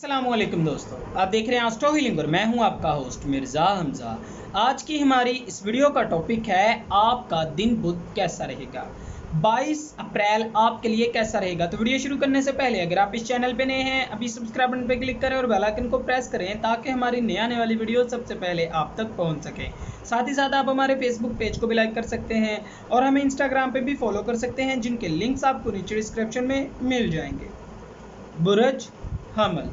अस्सलामुअलैकुम दोस्तों, आप देख रहे हैं एस्ट्रो हीलिंग और मैं हूं आपका होस्ट मिर्ज़ा हमज़ा। आज की हमारी इस वीडियो का टॉपिक है आपका दिन बुध कैसा रहेगा। 22 अप्रैल आपके लिए कैसा रहेगा। तो वीडियो शुरू करने से पहले अगर आप इस चैनल पे नए हैं, अभी सब्सक्राइब बटन पे क्लिक करें और बेल आइकन को प्रेस करें ताकि हमारी नई आने वाली वीडियो सबसे पहले आप तक पहुँच सके। साथ ही साथ आप हमारे फेसबुक पेज को भी लाइक कर सकते हैं और हमें इंस्टाग्राम पर भी फॉलो कर सकते हैं, जिनके लिंक्स आपको नीचे डिस्क्रिप्शन में मिल जाएंगे। बुरज हमल,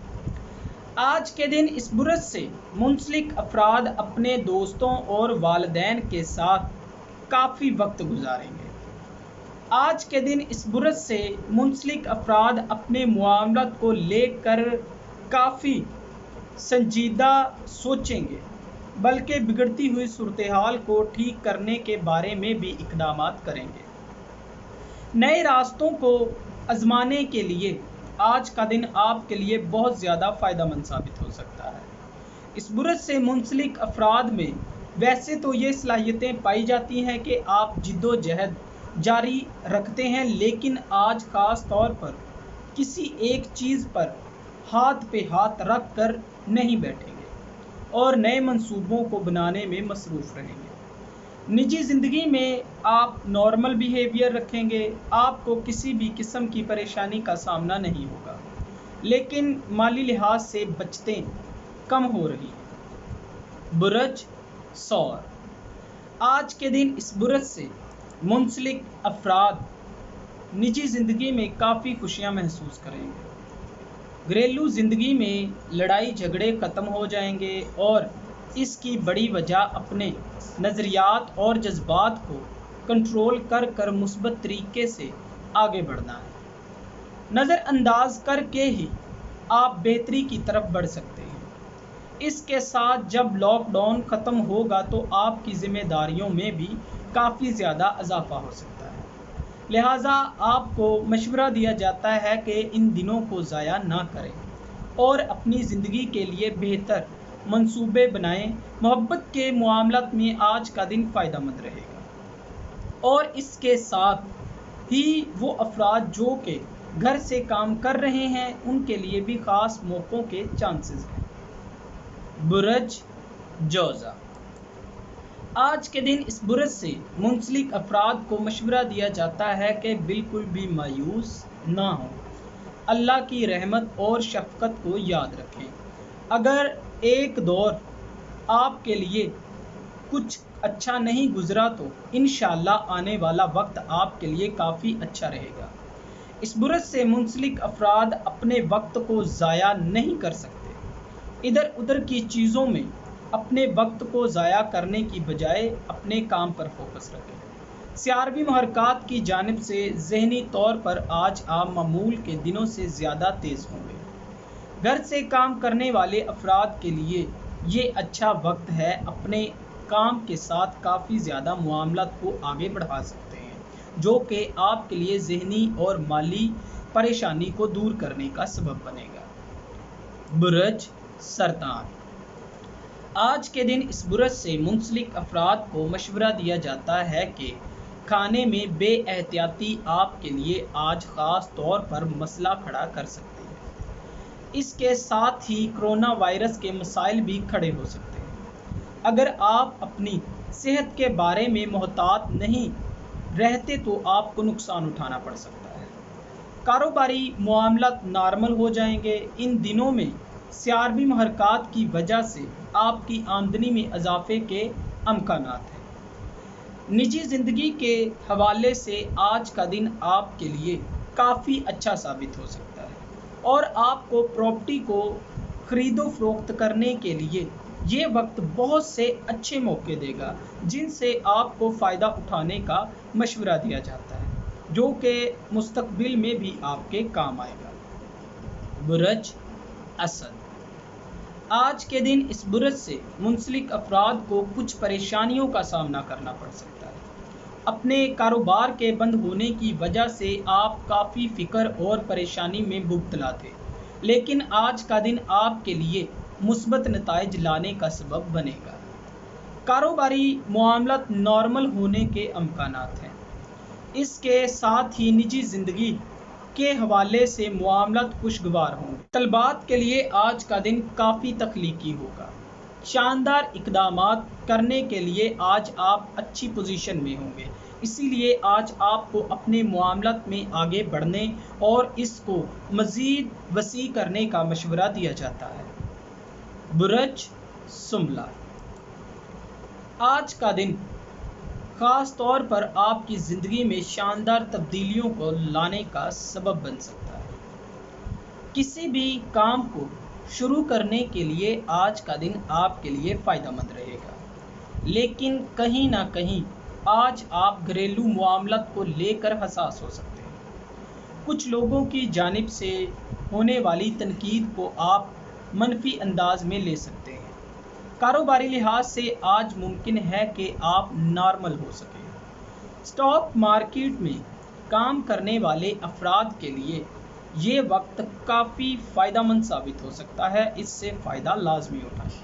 आज के दिन इस बुरज से मुंसलिक अफराद अपने दोस्तों और वालिदैन के साथ काफ़ी वक्त गुजारेंगे। आज के दिन इस बुरज से मुंसलिक अफराद अपने मामलात को लेकर काफ़ी संजीदा सोचेंगे, बल्कि बिगड़ती हुई सूरत हाल को ठीक करने के बारे में भी इक़दामात करेंगे। नए रास्तों को आजमाने के लिए आज का दिन आपके लिए बहुत ज़्यादा फ़ायदेमंद साबित हो सकता है। इस बुरज से मुंसलिक अफराद में वैसे तो ये सलाहियतें पाई जाती हैं कि आप जिद्दोजहद जारी रखते हैं, लेकिन आज ख़ास तौर पर किसी एक चीज़ पर हाथ पे हाथ रख कर नहीं बैठेंगे और नए मंसूबों को बनाने में मसरूफ़ रहेंगे। निजी ज़िंदगी में आप नॉर्मल बिहेवियर रखेंगे, आपको किसी भी किस्म की परेशानी का सामना नहीं होगा, लेकिन माली लिहाज से बचतें कम हो रही हैं। बुरज सौर, आज के दिन इस बुरज से मुंसलिक अफराद निजी ज़िंदगी में काफ़ी खुशियां महसूस करेंगे। घरेलू ज़िंदगी में लड़ाई झगड़े ख़त्म हो जाएंगे और इसकी बड़ी वजह अपने नज़रियात और जज्बात को कंट्रोल कर कर मुस्बत तरीके से आगे बढ़ना है। नज़रअंदाज करके ही आप बेहतरी की तरफ बढ़ सकते हैं। इसके साथ जब लॉकडाउन ख़त्म होगा तो आपकी ज़िम्मेदारियों में भी काफ़ी ज़्यादा इजाफा हो सकता है, लिहाजा आपको मशवरा दिया जाता है कि इन दिनों को ज़ाया ना करें और अपनी ज़िंदगी के लिए बेहतर मंसूबे बनाएं। मोहब्बत के मामलात में आज का दिन फ़ायदेमंद रहेगा और इसके साथ ही वो अफराद जो कि घर से काम कर रहे हैं उनके लिए भी ख़ास मौक़ों के चांसेस हैं। बुरज जोज़ा, आज के दिन इस बुरज से मुंसलिक अफराद को मशवरा दिया जाता है कि बिल्कुल भी मायूस ना हो, अल्लाह की रहमत और शफ़क़त को याद रखें। अगर एक दौर आपके लिए कुछ अच्छा नहीं गुजरा तो इंशाअल्लाह आने वाला वक्त आपके लिए काफ़ी अच्छा रहेगा। इस बुरज से मुंसलिक अफराद अपने वक्त को ज़ाया नहीं कर सकते। इधर उधर की चीज़ों में अपने वक्त को ज़ाया करने की बजाय अपने काम पर फोकस रखें। सियारवी महरकात की जानिब से ज़हनी तौर पर आज आप मामूल के दिनों से ज़्यादा तेज़ होंगे। घर से काम करने वाले अफराद के लिए ये अच्छा वक्त है, अपने काम के साथ काफ़ी ज़्यादा मामलात को आगे बढ़ा सकते हैं, जो कि आपके लिए ज़हनी और माली परेशानी को दूर करने का सबब बनेगा। बुरज सरतान, आज के दिन इस बुरज से मुंसलिक अफराद को मशवरा दिया जाता है कि खाने में बेएहतियाती आपके लिए आज ख़ास तौर पर मसला खड़ा कर सकते हैं। इसके साथ ही कोरोना वायरस के मसाइल भी खड़े हो सकते हैं। अगर आप अपनी सेहत के बारे में मोहतात नहीं रहते तो आपको नुकसान उठाना पड़ सकता है। कारोबारी मामलात नॉर्मल हो जाएंगे। इन दिनों में सियारवी महरकात की वजह से आपकी आमदनी में इजाफे के अमकानात हैं। निजी ज़िंदगी के हवाले से आज का दिन आपके लिए काफ़ी अच्छा साबित हो सकता है और आपको प्रॉपर्टी को ख़रीदो फ़रोख्त करने के लिए ये वक्त बहुत से अच्छे मौके देगा, जिनसे आपको फ़ायदा उठाने का मशवरा दिया जाता है, जो कि मुस्तक़बिल में भी आपके काम आएगा। बुरज असद, आज के दिन इस बुरज से मुंसलिक अफराद को कुछ परेशानियों का सामना करना पड़ सकता है। अपने कारोबार के बंद होने की वजह से आप काफ़ी फ़िक्र और परेशानी में मुब्तला थे, लेकिन आज का दिन आपके लिए मुस्बत नताइज लाने का सबब बनेगा। कारोबारी मामलात नॉर्मल होने के अमकानात हैं। इसके साथ ही निजी ज़िंदगी کے حوالے سے معاملات خوشگوار ہوں گے۔ طلباء کے لیے آج کا دن کافی تخلیقی ہوگا۔ شاندار اقدامات کرنے کے لیے آج آپ اچھی پوزیشن میں ہوں گے، اسی لیے آج آپ کو اپنے معاملات میں آگے بڑھنے اور اس کو مزید وسیع کرنے کا مشورہ دیا جاتا ہے۔ برج شملہ، آج کا دن خاص طور پر آپ کی زندگی میں شاندار تبدیلیوں کو لانے کا سبب بن سکتا ہے۔ کسی بھی کام کو شروع کرنے کے لیے آج کا دن آپ کے لیے فائدہ مند رہے گا، لیکن کہیں نہ کہیں آج آپ گھریلو معاملات کو لے کر حساس ہو سکتے ہیں۔ کچھ لوگوں کی جانب سے ہونے والی تنقید کو آپ منفی انداز میں لے سکتے ہیں۔ کاروباری لحاظ سے آج ممکن ہے کہ آپ نارمل ہو سکیں۔ اسٹاک مارکیٹ میں کام کرنے والے افراد کے لیے یہ وقت کافی فائدہ مند ثابت ہو سکتا ہے، اس سے فائدہ لازمی اٹھائیں۔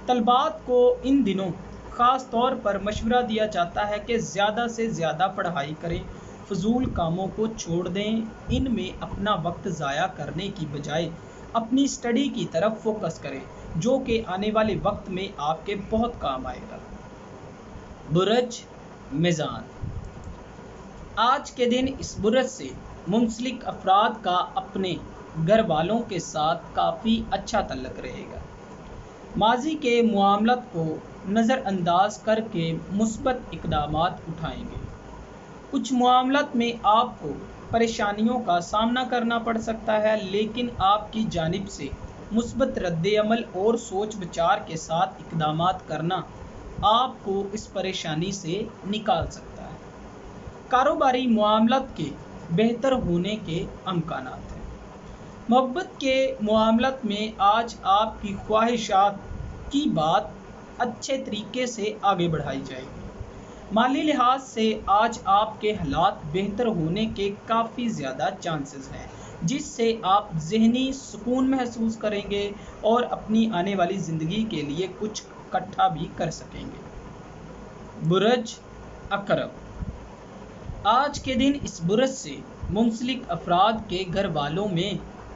طلباء کو ان دنوں خاص طور پر مشورہ دیا جاتا ہے کہ زیادہ سے زیادہ پڑھائی کریں، فضول کاموں کو چھوڑ دیں، ان میں اپنا وقت ضائع کرنے کی بجائے اپنی اسٹڈی کی طرف فوکس کریں، جو کہ آنے والے وقت میں آپ کے بہت کام آئے گا۔ برج میزان، آج کے دن اس برج سے منسلک افراد کا اپنے گھر والوں کے ساتھ کافی اچھا تعلق رہے گا۔ ماضی کے معاملات کو نظر انداز کر کے مثبت اقدامات اٹھائیں گے۔ کچھ معاملات میں آپ کو پریشانیوں کا سامنا کرنا پڑ سکتا ہے، لیکن آپ کی جانب سے مثبت رد عمل اور سوچ بچار کے ساتھ اقدامات کرنا آپ کو اس پریشانی سے نکال سکتا ہے۔ کاروباری معاملات کے بہتر ہونے کے امکانات ہیں۔ محبت کے معاملات میں آج آپ کی خواہشات کی بات اچھے طریقے سے آگے بڑھائی جائے گی۔ مالی لحاظ سے آج آپ کے حالات بہتر ہونے کے کافی زیادہ چانسز ہیں، جس سے آپ ذہنی سکون محسوس کریں گے اور اپنی آنے والی زندگی کے لیے کچھ اکٹھا بھی کر سکیں گے۔ برج عقرب، آج کے دن اس برج سے منسلک افراد کے گھر والوں میں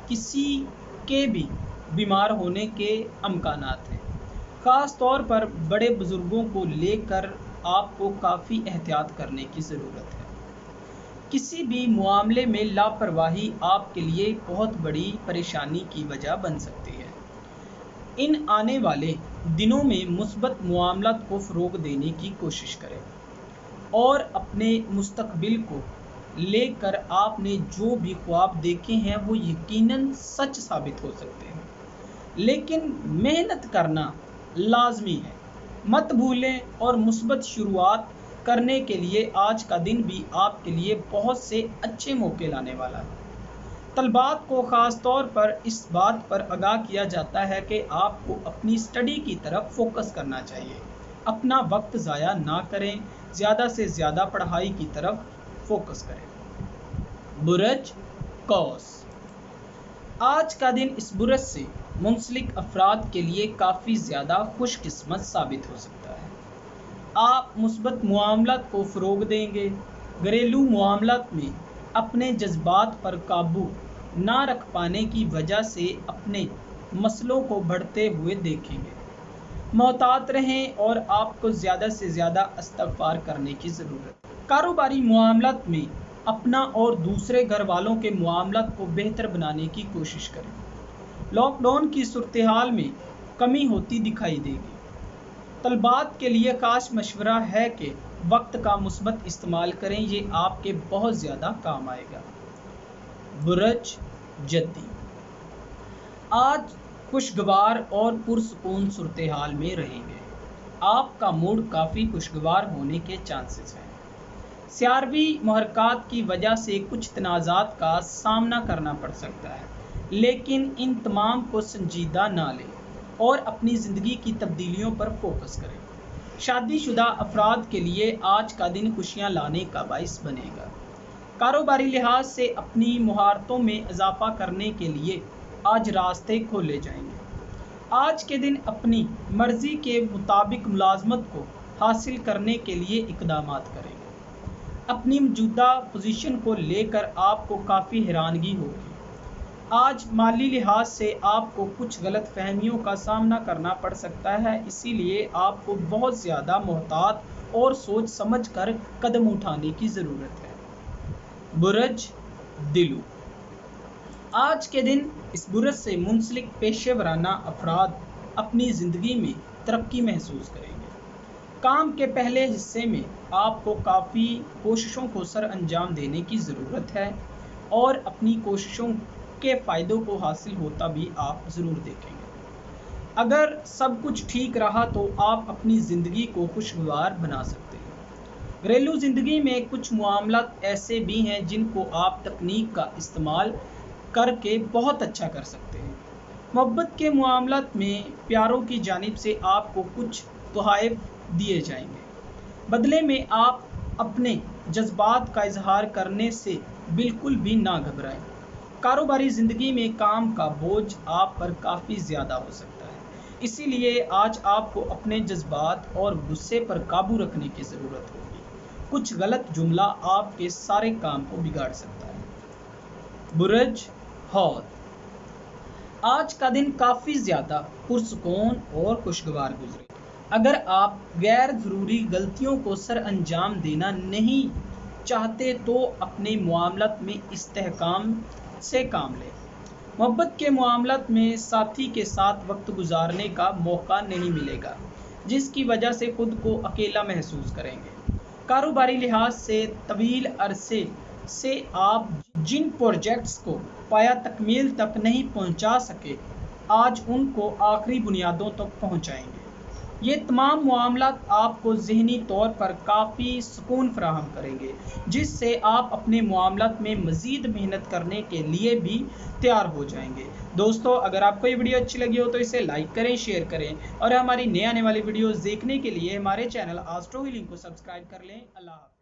کسی کے بھی بیمار ہونے کے امکانات ہیں۔ خاص طور پر بڑے بزرگوں کو لے کر آپ کو کافی احتیاط کرنے کی ضرورت ہے۔ کسی بھی معاملے میں لاپرواہی آپ کے لیے بہت بڑی پریشانی کی وجہ بن سکتی ہے۔ ان آنے والے دنوں میں مثبت معاملات کو فروغ دینے کی کوشش کریں اور اپنے مستقبل کو لے کر آپ نے جو بھی خواب دیکھے ہیں وہ یقیناً سچ ثابت ہو سکتے ہیں، لیکن محنت کرنا لازمی ہے۔ مت بھولیں اور مثبت شروعات کرنے کے لیے آج کا دن بھی آپ کے لیے بہت سے اچھے موقع لانے والا ہے۔ طلباء کو خاص طور پر اس بات پر آگاہ کیا جاتا ہے کہ آپ کو اپنی اسٹڈی کی طرف فوکس کرنا چاہیے، اپنا وقت ضائع نہ کریں، زیادہ سے زیادہ پڑھائی کی طرف فوکس کریں۔ برج قوس، آج کا دن اس برج سے منسلک افراد کے لیے کافی زیادہ خوش قسمت ثابت ہو سکتا ہے۔ آپ مثبت معاملات کو فروغ دیں گے، گھریلو معاملات میں اپنے جذبات پر قابو نہ رکھ پانے کی وجہ سے اپنے مسئلوں کو بڑھتے ہوئے دیکھیں گے۔ محتاط رہیں اور آپ کو زیادہ سے زیادہ استغفار کرنے کی ضرورت ہے۔ کاروباری معاملات میں اپنا اور دوسرے گھر والوں کے معاملات کو بہتر بنانے کی کوشش کریں۔ لاک ڈاؤن کی صورتحال میں کمی ہوتی دکھائی دے گی۔ طلباء کے لیے خاص مشورہ ہے کہ وقت کا مثبت استعمال کریں، یہ آپ کے بہت زیادہ کام آئے گا۔ برج جدی، آج خوشگوار اور پرسکون صورتحال میں رہیں گے۔ آپ کا موڈ کافی خوشگوار ہونے کے چانسز ہیں۔ سیاروی محرکات کی وجہ سے کچھ تنازعات کا سامنا کرنا پڑ سکتا ہے، لیکن ان تمام کو سنجیدہ نہ لیں اور اپنی زندگی کی تبدیلیوں پر فوکس کریں۔ شادی شدہ افراد کے لیے آج کا دن خوشیاں لانے کا باعث بنے گا۔ کاروباری لحاظ سے اپنی مہارتوں میں اضافہ کرنے کے لیے آج راستے کھولے جائیں گے۔ آج کے دن اپنی مرضی کے مطابق ملازمت کو حاصل کرنے کے لیے اقدامات کریں گے۔ अपनी मौजूदा पोजीशन को लेकर आपको काफ़ी हैरानगी होगी। आज माली लिहाज से आपको कुछ गलत फहमियों का सामना करना पड़ सकता है, इसीलिए आपको बहुत ज़्यादा मोहतात और सोच समझ कर कदम उठाने की ज़रूरत है। बुरज दिलू, आज के दिन इस बुरज से मुंसलिक पेशेवराना अफराद अपनी ज़िंदगी में तरक्की महसूस करेंगे। काम के पहले हिस्से में आपको काफ़ी कोशिशों को सर अंजाम देने की ज़रूरत है और अपनी कोशिशों के फ़ायदों को हासिल होता भी आप ज़रूर देखेंगे। अगर सब कुछ ठीक रहा तो आप अपनी ज़िंदगी को खुशगवार बना सकते हैं। घरेलू ज़िंदगी में कुछ मामलात ऐसे भी हैं जिनको आप तकनीक का इस्तेमाल करके बहुत अच्छा कर सकते हैं। मोहब्बत के मामलात में प्यारों की जानिब से आपको कुछ तोहफ़े दिए जाएंगे। बदले में आप अपने जज्बात का इजहार करने से बिल्कुल भी ना घबराएं। कारोबारी ज़िंदगी में काम का बोझ आप पर काफ़ी ज़्यादा हो सकता है, इसीलिए आज आपको अपने जज्बात और गुस्से पर काबू रखने की ज़रूरत होगी। कुछ गलत जुमला आपके सारे काम को बिगाड़ सकता है। बुरज हौत, आज का दिन काफ़ी ज़्यादा पुरसुकून और खुशगवार गुजरे। अगर आप गैर ज़रूरी गलतियों को सर अंजाम देना नहीं चाहते तो अपने मामलात में इस्तेहकाम से काम लें। मोहब्बत के मामलात में साथी के साथ वक्त गुजारने का मौका नहीं मिलेगा, जिसकी वजह से खुद को अकेला महसूस करेंगे। कारोबारी लिहाज से तवील अरसे से आप जिन प्रोजेक्ट्स को पाया तकमील तक नहीं पहुंचा सके, आज उनको आखिरी बुनियादों तक पहुंचाएंगे। ये तमाम मामलात आपको ज़हनी तौर पर काफ़ी सुकून फराहम करेंगे, जिससे आप अपने मामलात में मज़ीद मेहनत करने के लिए भी तैयार हो जाएंगे। दोस्तों, अगर आपको ये वीडियो अच्छी लगी हो तो इसे लाइक करें, शेयर करें और हमारी नए आने वाली वीडियोज़ देखने के लिए हमारे चैनल एस्ट्रो हीलिंग को सब्सक्राइब कर लें। अल्लाह हाफ़िज़।